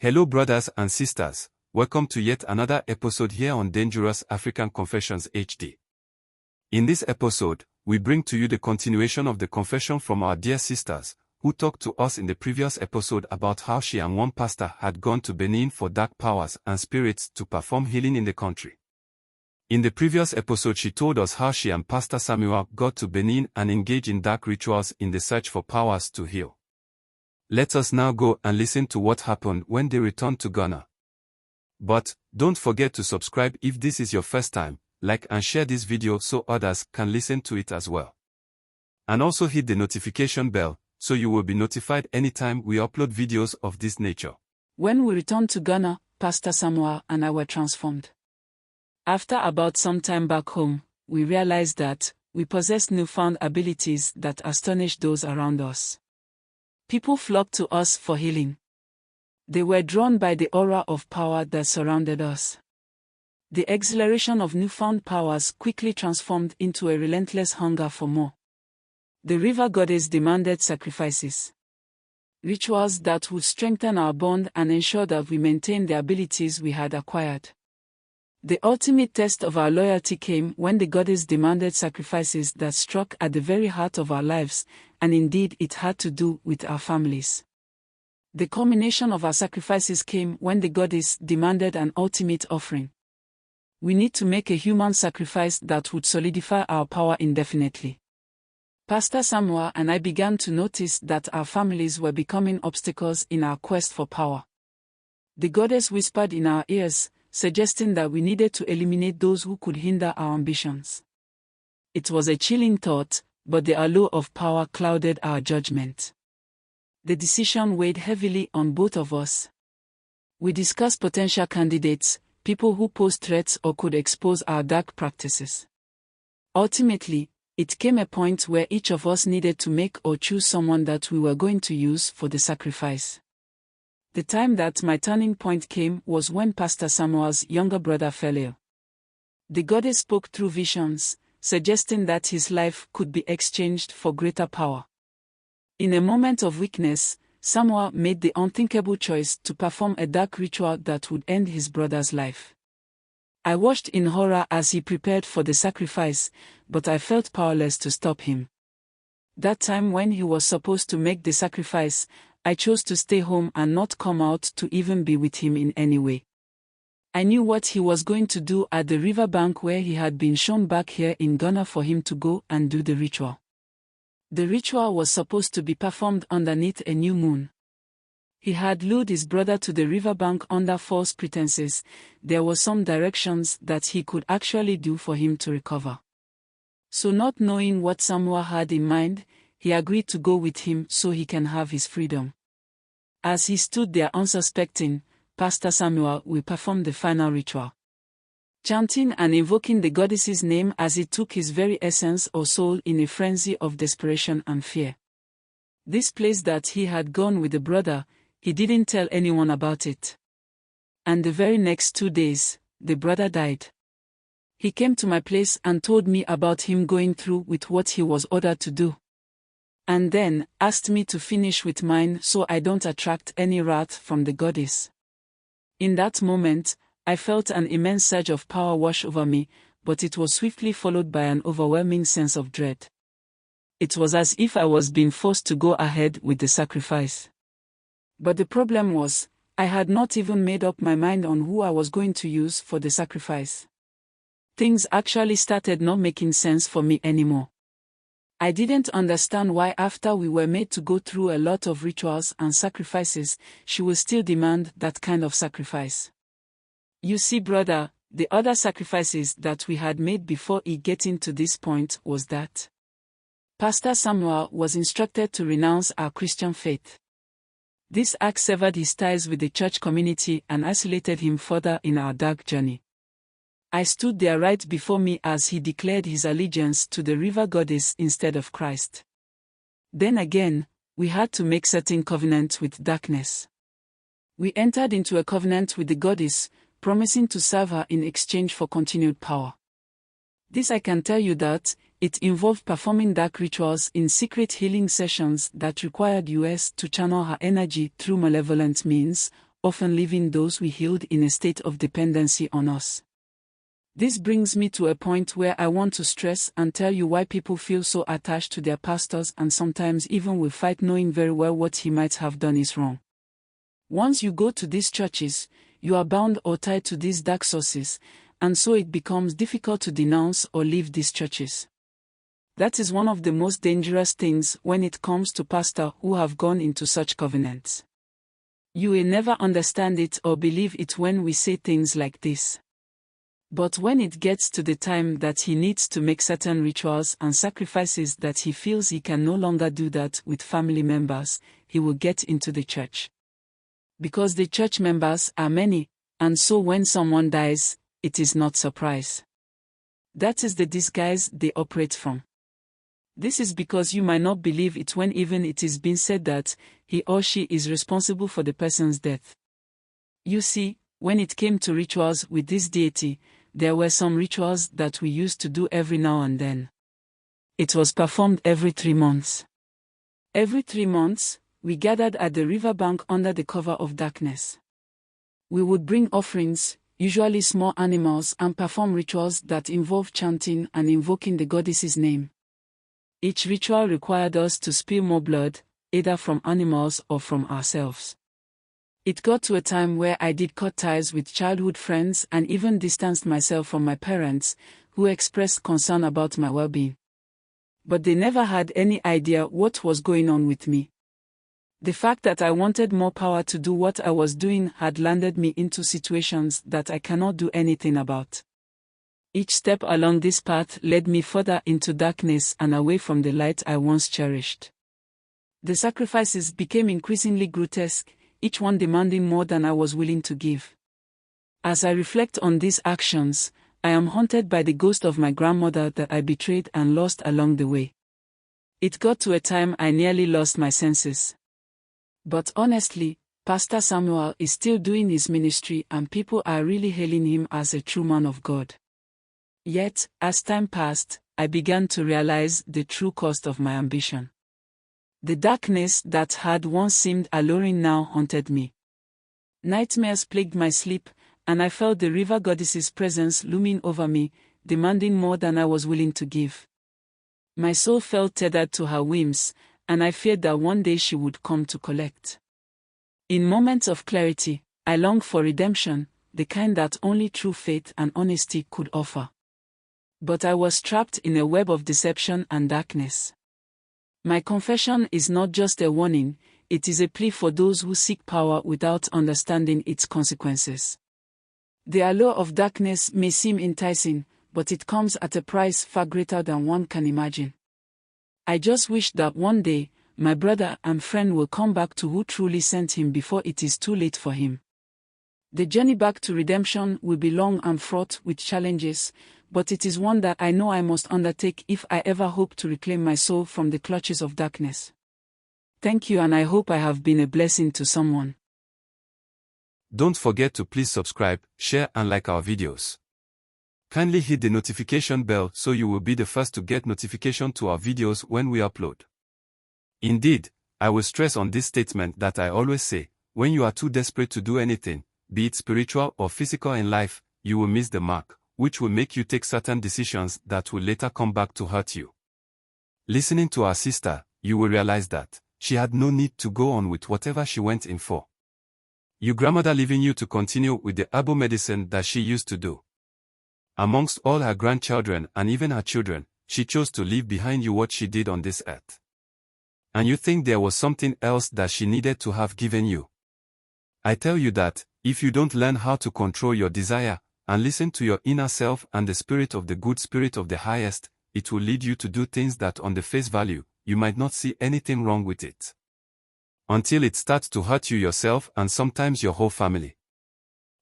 Hello brothers and sisters, welcome to yet another episode here on Dangerous African Confessions HD. In this episode, we bring to you the continuation of the confession from our dear sisters, who talked to us in the previous episode about how she and one pastor had gone to Benin for dark powers and spirits to perform healing in the country. In the previous episode she told us how she and Pastor Samuel got to Benin and engaged in dark rituals in the search for powers to heal. Let us now go and listen to what happened when they returned to Ghana. But, don't forget to subscribe if this is your first time, like and share this video so others can listen to it as well. And also hit the notification bell, so you will be notified anytime we upload videos of this nature. When we returned to Ghana, Pastor Samuel and I were transformed. After about some time back home, we realized that we possessed newfound abilities that astonished those around us. People flocked to us for healing. They were drawn by the aura of power that surrounded us. The exhilaration of newfound powers quickly transformed into a relentless hunger for more. The river goddess demanded sacrifices. Rituals that would strengthen our bond and ensure that we maintained the abilities we had acquired. The ultimate test of our loyalty came when the goddess demanded sacrifices that struck at the very heart of our lives, and indeed it had to do with our families. The culmination of our sacrifices came when the goddess demanded an ultimate offering. We need to make a human sacrifice that would solidify our power indefinitely. Pastor Samuel and I began to notice that our families were becoming obstacles in our quest for power. The goddess whispered in our ears, suggesting that we needed to eliminate those who could hinder our ambitions. It was a chilling thought, but the allure of power clouded our judgment. The decision weighed heavily on both of us. We discussed potential candidates, people who posed threats or could expose our dark practices. Ultimately, it came a point where each of us needed to make or choose someone that we were going to use for the sacrifice. The time that my turning point came was when Pastor Samuel's younger brother fell ill. The goddess spoke through visions, suggesting that his life could be exchanged for greater power. In a moment of weakness, Samuel made the unthinkable choice to perform a dark ritual that would end his brother's life. I watched in horror as he prepared for the sacrifice, but I felt powerless to stop him. That time when he was supposed to make the sacrifice, I chose to stay home and not come out to even be with him in any way. I knew what he was going to do at the riverbank where he had been shown back here in Ghana for him to go and do the ritual. The ritual was supposed to be performed underneath a new moon. He had lured his brother to the riverbank under false pretenses. There were some directions that he could actually do for him to recover. So not knowing what Samuel had in mind, he agreed to go with him so he can have his freedom. As he stood there unsuspecting, Pastor Samuel will perform the final ritual. Chanting and invoking the goddess's name as it took his very essence or soul in a frenzy of desperation and fear. This place that he had gone with the brother, he didn't tell anyone about it. And the very next 2 days, the brother died. He came to my place and told me about him going through with what he was ordered to do. And then asked me to finish with mine so I don't attract any wrath from the goddess. In that moment, I felt an immense surge of power wash over me, but it was swiftly followed by an overwhelming sense of dread. It was as if I was being forced to go ahead with the sacrifice. But the problem was, I had not even made up my mind on who I was going to use for the sacrifice. Things actually started not making sense for me anymore. I didn't understand why after we were made to go through a lot of rituals and sacrifices, she would still demand that kind of sacrifice. You see, brother, the other sacrifices that we had made before getting to this point was that Pastor Samuel was instructed to renounce our Christian faith. This act severed his ties with the church community and isolated him further in our dark journey. I stood there right before me as he declared his allegiance to the river goddess instead of Christ. Then again, we had to make certain covenants with darkness. We entered into a covenant with the goddess, promising to serve her in exchange for continued power. This I can tell you that, it involved performing dark rituals in secret healing sessions that required us to channel her energy through malevolent means, often leaving those we healed in a state of dependency on us. This brings me to a point where I want to stress and tell you why people feel so attached to their pastors and sometimes even will fight knowing very well what he might have done is wrong. Once you go to these churches, you are bound or tied to these dark sources, and so it becomes difficult to denounce or leave these churches. That is one of the most dangerous things when it comes to pastors who have gone into such covenants. You will never understand it or believe it when we say things like this. But when it gets to the time that he needs to make certain rituals and sacrifices that he feels he can no longer do that with family members, he will get into the church. Because the church members are many, and so when someone dies, it is not surprise. That is the disguise they operate from. This is because you might not believe it when even it is being said that he or she is responsible for the person's death. You see, when it came to rituals with this deity, there were some rituals that we used to do every now and then. It was performed every 3 months. Every 3 months, we gathered at the riverbank under the cover of darkness. We would bring offerings, usually small animals, and perform rituals that involve chanting and invoking the goddess's name. Each ritual required us to spill more blood, either from animals or from ourselves. It got to a time where I did cut ties with childhood friends and even distanced myself from my parents, who expressed concern about my well-being. But they never had any idea what was going on with me. The fact that I wanted more power to do what I was doing had landed me into situations that I cannot do anything about. Each step along this path led me further into darkness and away from the light I once cherished. The sacrifices became increasingly grotesque, each one demanding more than I was willing to give. As I reflect on these actions, I am haunted by the ghost of my grandmother that I betrayed and lost along the way. It got to a time I nearly lost my senses. But honestly, Pastor Samuel is still doing his ministry and people are really hailing him as a true man of God. Yet, as time passed, I began to realize the true cost of my ambition. The darkness that had once seemed alluring now haunted me. Nightmares plagued my sleep, and I felt the river goddess's presence looming over me, demanding more than I was willing to give. My soul felt tethered to her whims, and I feared that one day she would come to collect. In moments of clarity, I longed for redemption, the kind that only true faith and honesty could offer. But I was trapped in a web of deception and darkness. My confession is not just a warning, it is a plea for those who seek power without understanding its consequences. The allure of darkness may seem enticing, but it comes at a price far greater than one can imagine. I just wish that one day, my brother and friend will come back to who truly sent him before it is too late for him. The journey back to redemption will be long and fraught with challenges, but it is one that I know I must undertake if I ever hope to reclaim my soul from the clutches of darkness. Thank you, and I hope I have been a blessing to someone. Don't forget to please subscribe, share and like our videos. Kindly hit the notification bell so you will be the first to get notification to our videos when we upload. Indeed, I will stress on this statement that I always say, when you are too desperate to do anything, be it spiritual or physical in life, you will miss the mark, which will make you take certain decisions that will later come back to hurt you. Listening to our sister, you will realize that she had no need to go on with whatever she went in for. Your grandmother leaving you to continue with the herbal medicine that she used to do. Amongst all her grandchildren and even her children, she chose to leave behind you what she did on this earth. And you think there was something else that she needed to have given you. I tell you that, if you don't learn how to control your desire, and listen to your inner self and the spirit of the good spirit of the highest, it will lead you to do things that on the face value, you might not see anything wrong with it. Until it starts to hurt you yourself and sometimes your whole family.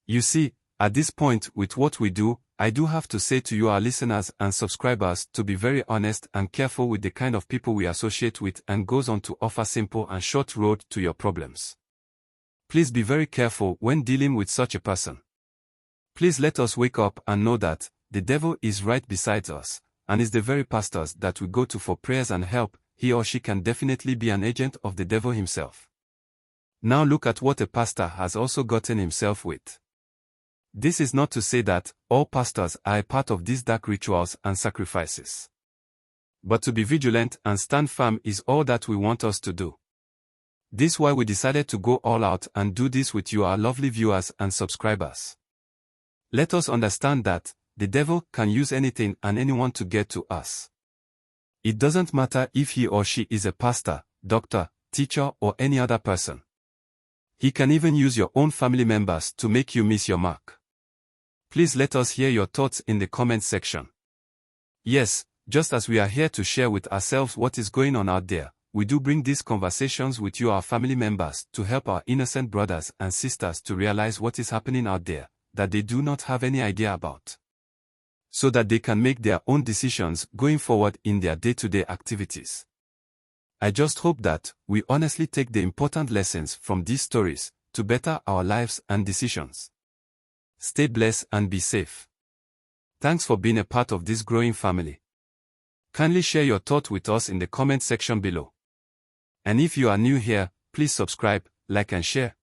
You see, at this point with what we do, I do have to say to you our listeners and subscribers to be very honest and careful with the kind of people we associate with and goes on to offer simple and short road to your problems. Please be very careful when dealing with such a person. Please let us wake up and know that the devil is right beside us, and is the very pastors that we go to for prayers and help. He or she can definitely be an agent of the devil himself. Now look at what a pastor has also gotten himself with. This is not to say that all pastors are a part of these dark rituals and sacrifices. But to be vigilant and stand firm is all that we want us to do. This is why we decided to go all out and do this with you, our lovely viewers and subscribers. Let us understand that the devil can use anything and anyone to get to us. It doesn't matter if he or she is a pastor, doctor, teacher, or any other person. He can even use your own family members to make you miss your mark. Please let us hear your thoughts in the comment section. Yes, just as we are here to share with ourselves what is going on out there, we do bring these conversations with you, our family members, to help our innocent brothers and sisters to realize what is happening out there, that they do not have any idea about, so that they can make their own decisions going forward in their day-to-day activities. I just hope that we honestly take the important lessons from these stories to better our lives and decisions. Stay blessed and be safe. Thanks for being a part of this growing family. Kindly share your thought with us in the comment section below. And if you are new here, please subscribe, like and share.